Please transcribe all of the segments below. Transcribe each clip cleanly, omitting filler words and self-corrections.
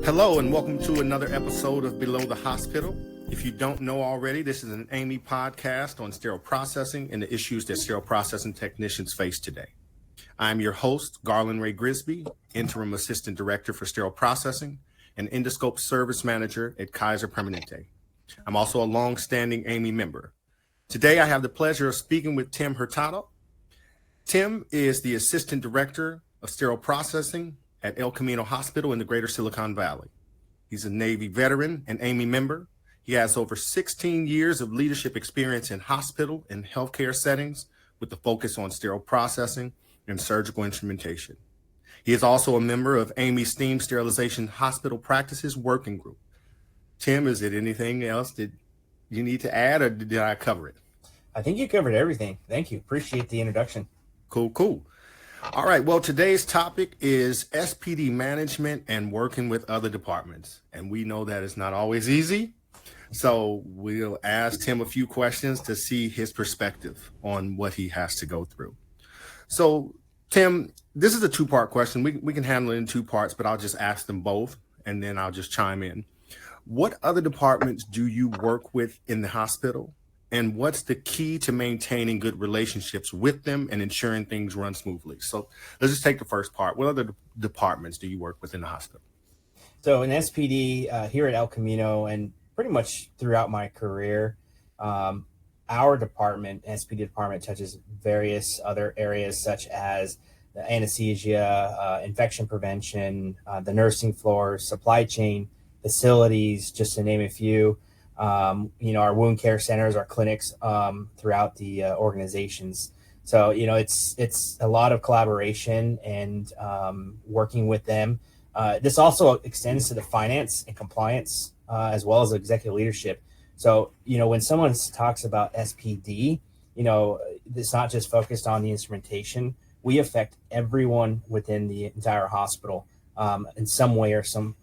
Hello and welcome to another episode of Below the Hospital. If you don't know already, this is an AMI podcast on sterile processing and the issues that sterile processing technicians face today. I'm your host, Garland-Rhea Grisby, Interim Assistant Director for Sterile Processing and Endoscope Service Manager at Kaiser Permanente. I'm also a long-standing AMI member. Today, I have the pleasure of speaking with Tim Hurtado. Tim is the Assistant Director of Sterile Processing at El Camino Hospital in the Greater Silicon Valley. He's a Navy veteran and AMI member. He has over 16 years of leadership experience in hospital and healthcare settings with the focus on sterile processing and surgical instrumentation. He is also a member of AMI STEAM Sterilization Hospital Practices Working Group. Tim, is it anything else that you need to add, or did I cover it? I think you covered everything. Thank you. Appreciate the introduction. Cool. All right. Well, today's topic is SPD management and working with other departments. And we know that it's not always easy. So we'll ask Tim a few questions to see his perspective on what he has to go through. So, Tim, this is a two-part question. We can handle it in two parts, but I'll just ask them both, and then I'll just chime in. What other departments do you work with in the hospital? And what's the key to maintaining good relationships with them and ensuring things run smoothly? So let's just take the first part. What other departments do you work with in the hospital? So in SPD here at El Camino and pretty much throughout my career, our department, SPD department, touches various other areas such as the anesthesia, infection prevention, the nursing floor, supply chain, facilities, just to name a few. Our wound care centers, our clinics throughout the organizations. So, it's a lot of collaboration and working with them. This also extends to the finance and compliance as well as executive leadership. So, when someone talks about SPD, it's not just focused on the instrumentation. We affect everyone within the entire hospital in some way or some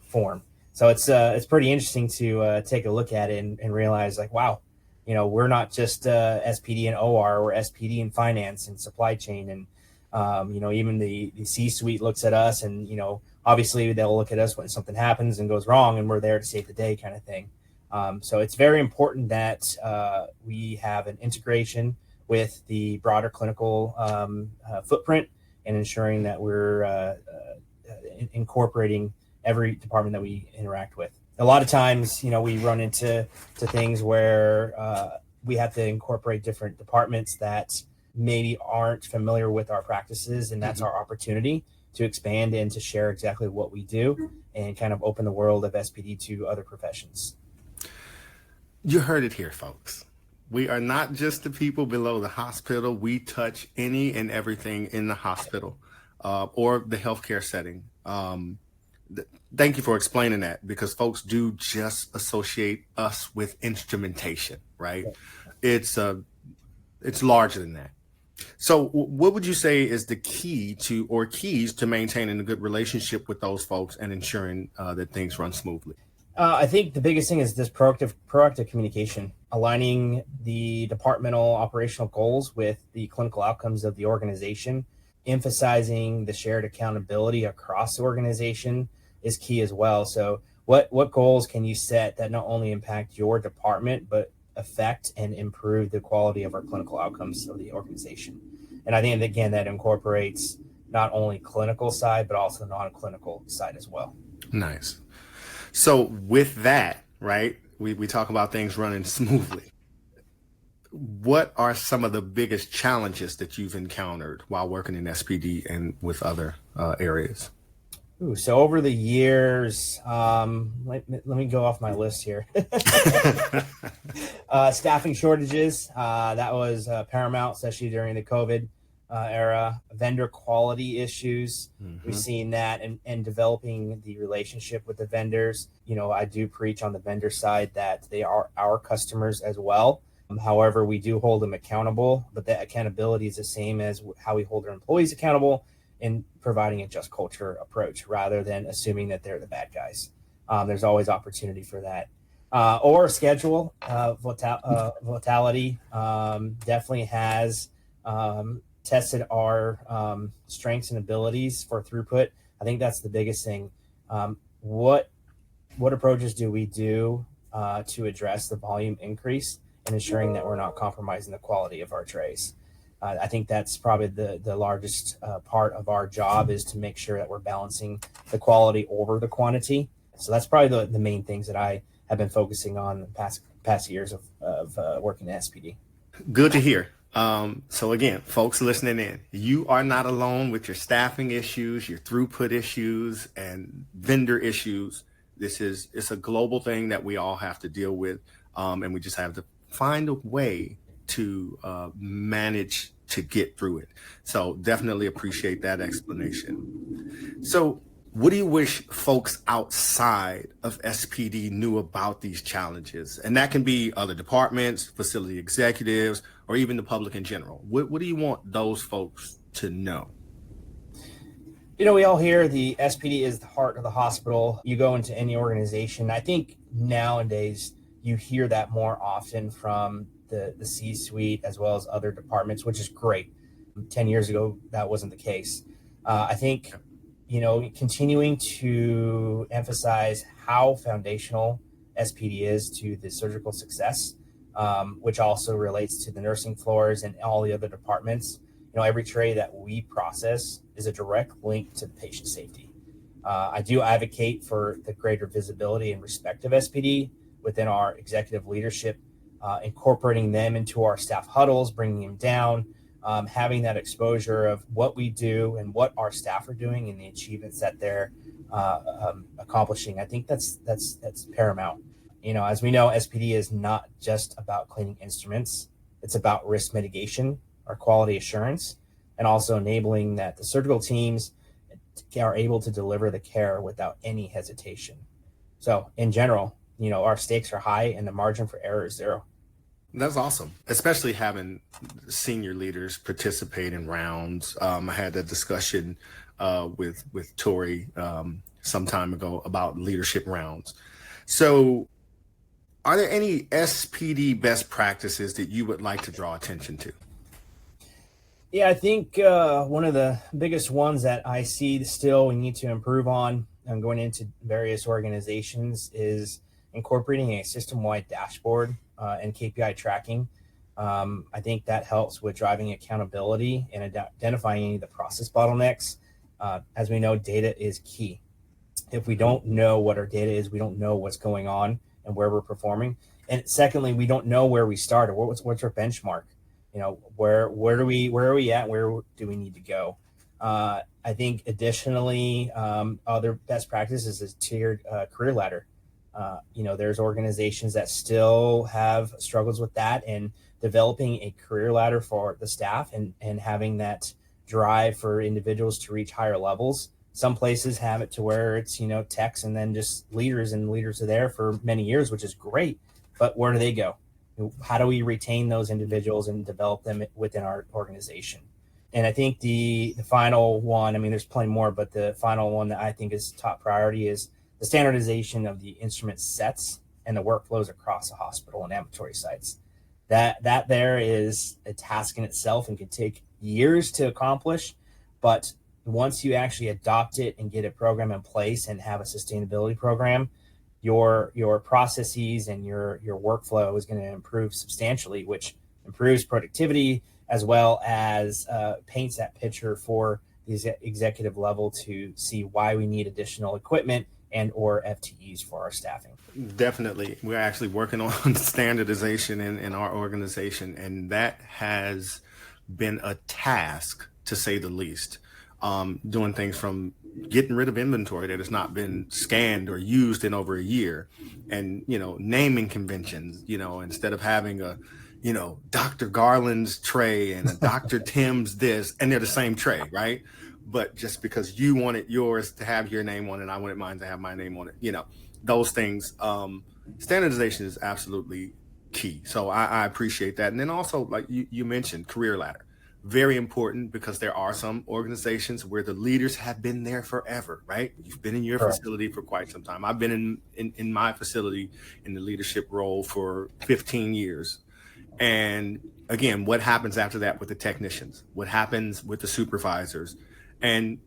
form. So it's pretty interesting to take a look at it and realize, like, wow, we're not just SPD and OR, we're SPD and finance and supply chain. And, even the C-suite looks at us and, obviously they'll look at us when something happens and goes wrong and we're there to save the day kind of thing. So it's very important that we have an integration with the broader clinical footprint and ensuring that we're incorporating every department that we interact with. A lot of times, we run into things where we have to incorporate different departments that maybe aren't familiar with our practices, and that's our opportunity to expand and to share exactly what we do and kind of open the world of SPD to other professions. You heard it here, folks. We are not just the people below the hospital. We touch any and everything in the hospital or the healthcare setting. Thank you for explaining that, because folks do just associate us with instrumentation, right? It's larger than that. So what would you say is the key to, or keys to, maintaining a good relationship with those folks and ensuring that things run smoothly? I think the biggest thing is this proactive communication, aligning the departmental operational goals with the clinical outcomes of the organization, emphasizing the shared accountability across the organization is key as well. So what goals can you set that not only impact your department, but affect and improve the quality of our clinical outcomes of the organization? And I think, again, that incorporates not only clinical side, but also non-clinical side as well. Nice. So with that, right, we talk about things running smoothly. What are some of the biggest challenges that you've encountered while working in SPD and with other areas? So over the years, let me go off my list here. Staffing shortages, that was paramount, especially during the COVID era. Vendor quality issues, we've seen that, and developing the relationship with the vendors. I do preach on the vendor side that they are our customers as well. However, we do hold them accountable, but that accountability is the same as how we hold our employees accountable in providing a just culture approach rather than assuming that they're the bad guys. There's always opportunity for that. Or schedule volatility definitely has tested our strengths and abilities for throughput. I think that's the biggest thing. what approaches do we do to address the volume increase and ensuring that we're not compromising the quality of our trays. I think that's probably the largest part of our job, is to make sure that we're balancing the quality over the quantity. So that's probably the main things that I have been focusing on the past years of working at SPD. Good to hear. So again, folks listening in, you are not alone with your staffing issues, your throughput issues, and vendor issues. It's a global thing that we all have to deal with, and we just have to find a way to manage to get through it. So definitely appreciate that explanation. So what do you wish folks outside of SPD knew about these challenges? And that can be other departments, facility executives, or even the public in general. What do you want those folks to know? We all hear the SPD is the heart of the hospital. You go into any organization, I think nowadays you hear that more often from the C-suite as well as other departments, which is great. 10 years ago, that wasn't the case. I think, continuing to emphasize how foundational SPD is to the surgical success, which also relates to the nursing floors and all the other departments. Every tray that we process is a direct link to the patient safety. I do advocate for the greater visibility and respect of SPD within our executive leadership, incorporating them into our staff huddles, bringing them down, having that exposure of what we do and what our staff are doing and the achievements that they're accomplishing. I think that's paramount. As we know, SPD is not just about cleaning instruments. It's about risk mitigation, our quality assurance, and also enabling that the surgical teams are able to deliver the care without any hesitation. So in general, our stakes are high and the margin for error is zero. That's awesome, especially having senior leaders participate in rounds. I had that discussion with Tori some time ago about leadership rounds. So are there any SPD best practices that you would like to draw attention to? Yeah, I think one of the biggest ones that I see still we need to improve on and going into various organizations is incorporating a system-wide dashboard and KPI tracking. I think that helps with driving accountability and identifying any of the process bottlenecks. As we know, data is key. If we don't know what our data is, we don't know what's going on and where we're performing. And secondly, we don't know where we started. What's our benchmark? Where are we at? Where do we need to go? I think additionally, other best practices is tiered career ladder. There's organizations that still have struggles with that, and developing a career ladder for the staff and having that drive for individuals to reach higher levels. Some places have it to where it's, techs and then just leaders, and leaders are there for many years, which is great. But where do they go? How do we retain those individuals and develop them within our organization? And I think the final one, there's plenty more, but the final one that I think is top priority is the standardization of the instrument sets and the workflows across the hospital and ambulatory sites. That there is a task in itself and can take years to accomplish, but once you actually adopt it and get a program in place and have a sustainability program, your processes and your workflow is going to improve substantially, which improves productivity as well as paints that picture for the executive level to see why we need additional equipment and or FTEs for our staffing. Definitely. We're actually working on standardization in our organization, and that has been a task, to say the least. Doing things from getting rid of inventory that has not been scanned or used in over a year, and naming conventions, instead of having a Dr. Garland's tray and a Dr. Tim's this, and they're the same tray, right? But just because you wanted yours to have your name on it, I wanted mine to have my name on it, those things. Standardization is absolutely key. So I appreciate that. And then also, like you mentioned, career ladder. Very important, because there are some organizations where the leaders have been there forever, right? You've been in your facility for quite some time. I've been in my facility in the leadership role for 15 years. And again, what happens after that with the technicians? What happens with the supervisors? And,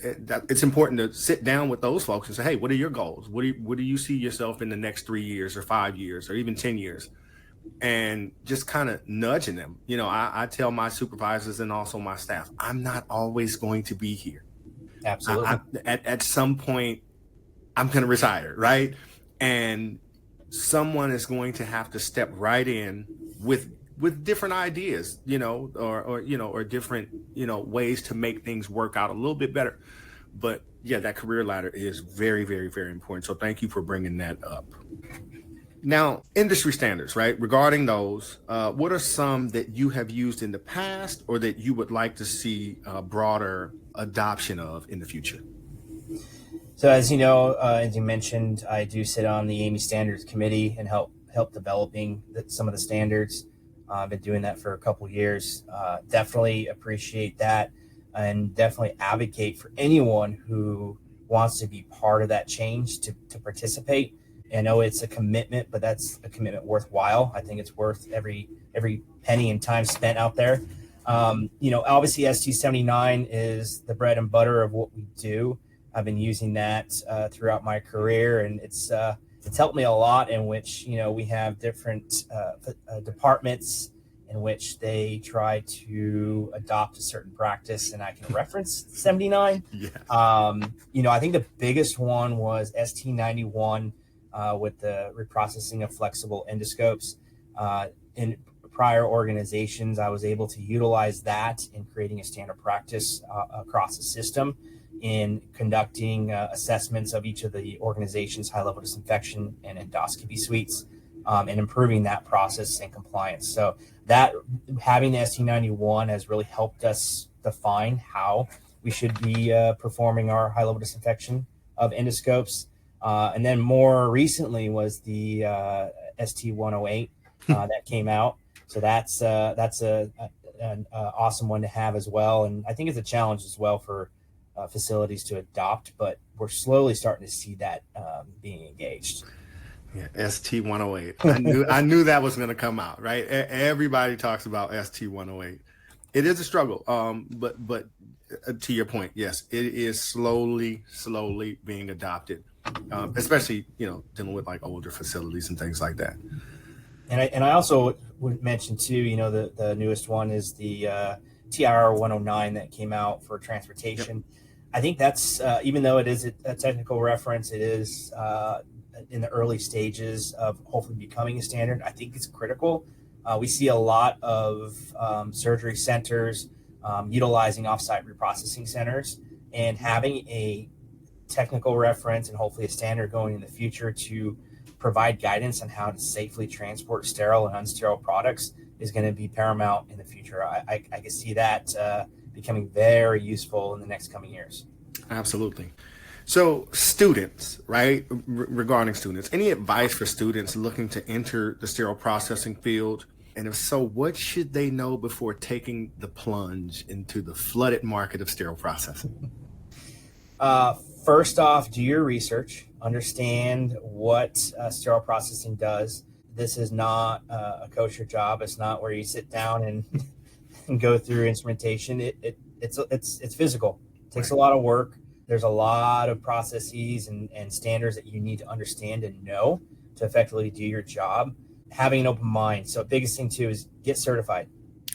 it's important to sit down with those folks and say, hey, what are your goals? What do you see yourself in the next 3 years or 5 years or even 10 years? And just kind of nudging them. I tell my supervisors and also my staff, I'm not always going to be here. Absolutely. At some point, I'm going to retire, right? And someone is going to have to step right in with different ideas, or different, ways to make things work out a little bit better. But yeah, that career ladder is very, very, very important. So thank you for bringing that up. Now, industry standards, right? Regarding those, what are some that you have used in the past or that you would like to see broader adoption of in the future? So as you know, as you mentioned, I do sit on the AAMI Standards Committee and help developing some of the standards. I've been doing that for a couple of years. Definitely appreciate that and definitely advocate for anyone who wants to be part of that change to participate. I know it's a commitment, but that's a commitment worthwhile. I think it's worth every penny and time spent out there. Obviously ST79 is the bread and butter of what we do. I've been using that throughout my career, and it's helped me a lot. In which we have different departments in which they try to adopt a certain practice, and I can reference 79. Yeah. I think the biggest one was ST91 with the reprocessing of flexible endoscopes. In prior organizations, I was able to utilize that in creating a standard practice across the system, in conducting assessments of each of the organization's high-level disinfection and endoscopy suites, and improving that process and compliance. So that having the ST91 has really helped us define how we should be performing our high-level disinfection of endoscopes. And then more recently was the ST108 that came out. So that's an awesome one to have as well. And I think it's a challenge as well for facilities to adopt, but we're slowly starting to see that being engaged. Yeah, ST108. I knew that was going to come out, right? Everybody talks about ST108. It is a struggle, but to your point, yes, it is slowly being adopted, especially dealing with like older facilities and things like that. And I also would mention too, the newest one is the TR 109 that came out for transportation. Yep. I think that's even though it is a technical reference, it is in the early stages of hopefully becoming a standard. I think it's critical. We see a lot of surgery centers utilizing offsite reprocessing centers, and having a technical reference and hopefully a standard going in the future to provide guidance on how to safely transport sterile and unsterile products is going to be paramount in the future. I can see that becoming very useful in the next coming years. Absolutely. So students, right? Regarding students, any advice for students looking to enter the sterile processing field? And if so, what should they know before taking the plunge into the flooded market of sterile processing? First off, do your research, understand what sterile processing does. This is not a kosher job. It's not where you sit down and go through instrumentation. It's physical. It takes a lot of work. There's a lot of processes and standards that you need to understand and know to effectively do your job. Having an open mind. So biggest thing too is get certified.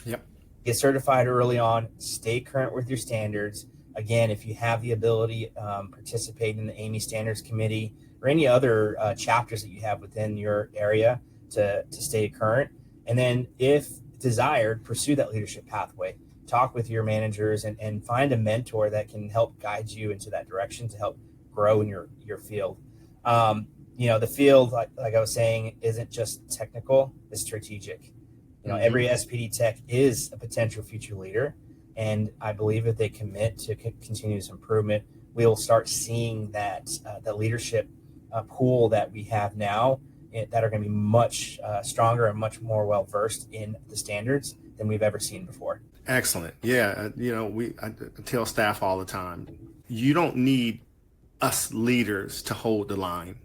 Yep. Get certified early on. Stay current with your standards. Again, if you have the ability, participate in the AAMI Standards Committee or any other chapters that you have within your area to stay current. And then if desired, pursue that leadership pathway. Talk with your managers and find a mentor that can help guide you into that direction to help grow in your field. The field, like I was saying, isn't just technical, it's strategic. Every SPD tech is a potential future leader. And I believe if they commit to continuous improvement, we'll start seeing that the leadership pool that we have now that are going to be much stronger and much more well-versed in the standards than we've ever seen before. Excellent. Yeah. I tell staff all the time, you don't need us leaders to hold the line.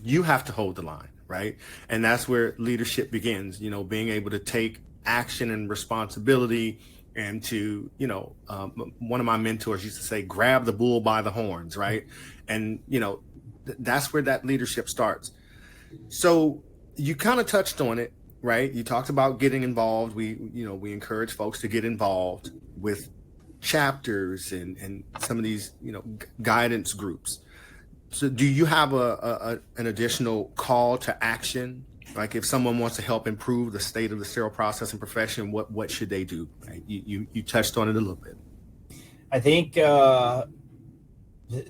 You have to hold the line, right? And that's where leadership begins, being able to take action and responsibility and to, one of my mentors used to say, grab the bull by the horns, right? And, that's where that leadership starts. So you kind of touched on it, right? You talked about getting involved. We encourage folks to get involved with chapters and some of these, guidance groups. So do you have an additional call to action? Like if someone wants to help improve the state of the sterile processing profession, what should they do? Right? You touched on it a little bit. I think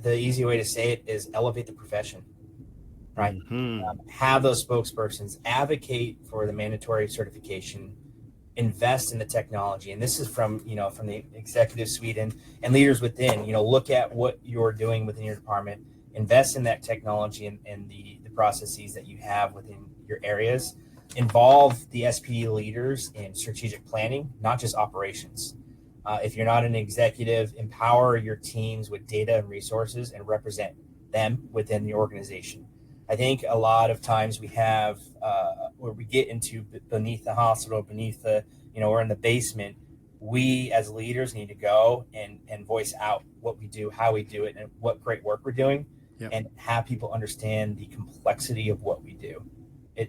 the easy way to say it is elevate the profession, right? Mm-hmm. Have those spokespersons, advocate for the mandatory certification, invest in the technology. And this is from the executive suite and leaders within, look at what you're doing within your department, invest in that technology and the processes that you have within your areas, involve the SPD leaders in strategic planning, not just operations. If you're not an executive, empower your teams with data and resources and represent them within the organization. I think a lot of times we have where we get into beneath the hospital, beneath the, we're in the basement. We as leaders need to go and voice out what we do, how we do it, and what great work we're doing, and have people understand the complexity of what we do.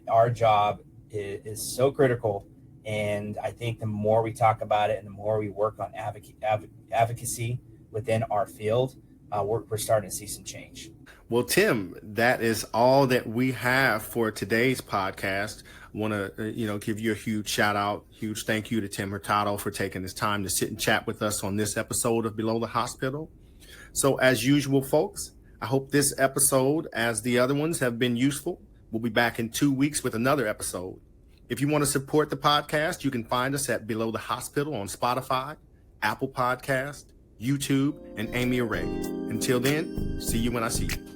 Our job is so critical. And I think the more we talk about it and the more we work on advocacy within our field, we're starting to see some change. Well, Tim, that is all that we have for today's podcast. I want to, give you a huge shout out, huge thank you to Tim Hurtado for taking this time to sit and chat with us on this episode of Below the Hospital. So as usual, folks, I hope this episode, as the other ones, have been useful. We'll be back in 2 weeks with another episode. If you want to support the podcast, you can find us at Below the Hospital on Spotify, Apple Podcast, YouTube, and Amy Array. Until then, see you when I see you.